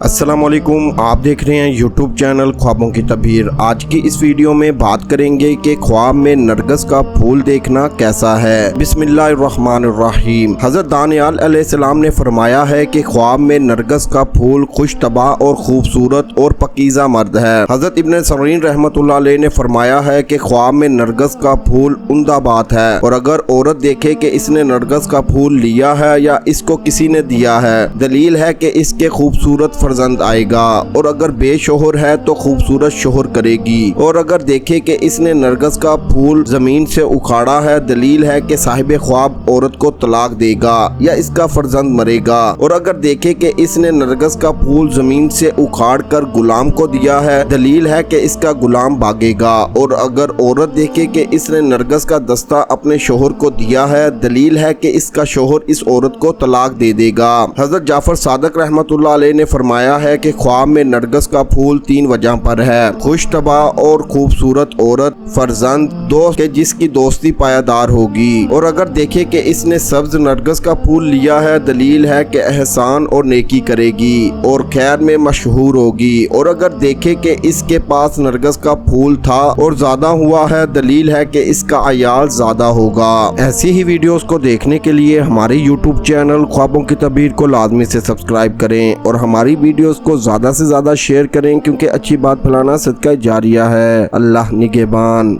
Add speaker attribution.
Speaker 1: السلام علیکم، آپ دیکھ رہے ہیں یوٹیوب چینل خوابوں کی تعبیر۔ آج کی اس ویڈیو میں بات کریں گے کہ خواب میں نرگس کا پھول دیکھنا کیسا ہے۔ بسم اللہ الرحمن الرحیم۔ حضرت دانیال علیہ السلام نے فرمایا ہے کہ خواب میں نرگس کا پھول خوش طبع اور خوبصورت اور پکیزہ مرد ہے۔ حضرت ابن سیرین رحمۃ اللہ علیہ نے فرمایا ہے کہ خواب میں نرگس کا پھول عمدہ بات ہے، اور اگر عورت دیکھے کہ اس نے نرگس کا پھول لیا ہے یا اس کو کسی نے دیا ہے، دلیل ہے کہ اس کے خوبصورت فرزند آئے گا، اور اگر بے شوہر ہے تو خوبصورت شوہر کرے گی، اور اگر دیکھے کہ اس نے نرگس کا پھول زمین سے اکھاڑا ہے، دلیل ہے کہ صاحب خواب عورت کو طلاق دے گا یا اس کا فرزند مرے گا، اور اگر دیکھے کہ اس نے نرگس کا پھول زمین سے اکھاڑ کر غلام کو دیا ہے، دلیل ہے کہ اس کا غلام بھاگے گا، اور اگر عورت دیکھے کہ اس نے نرگس کا دستہ اپنے شوہر کو دیا ہے، دلیل ہے کہ اس کا شوہر اس عورت کو طلاق دے دے گا۔ حضرت جعفر صادق رحمۃ اللہ علیہ نے فرمایا ہے کہ خواب میں نرگس کا پھول 3 وجہ پر ہے: خوش طبع اور خوبصورت عورت، فرزند، دوست کہ جس کی دوستی پائیدار ہوگی، اور اگر دیکھے کہ اس نے سبز نرگس کا پھول لیا ہے، دلیل ہے کہ احسان اور نیکی کرے گی اور خیر میں مشہور ہوگی، اور اگر دیکھے کہ اس کے پاس نرگس کا پھول تھا اور زیادہ ہوا ہے، دلیل ہے کہ اس کا عیال زیادہ ہوگا۔ ایسی ہی ویڈیوز کو دیکھنے کے لیے ہمارے یوٹیوب چینل خوابوں کی تعبیر کو لازمی سے سبسکرائب کریں اور ہماری ویڈیوز کو زیادہ سے زیادہ شیئر کریں، کیونکہ اچھی بات پھیلانا صدقہ جاریہ ہے۔ اللہ نگہبان۔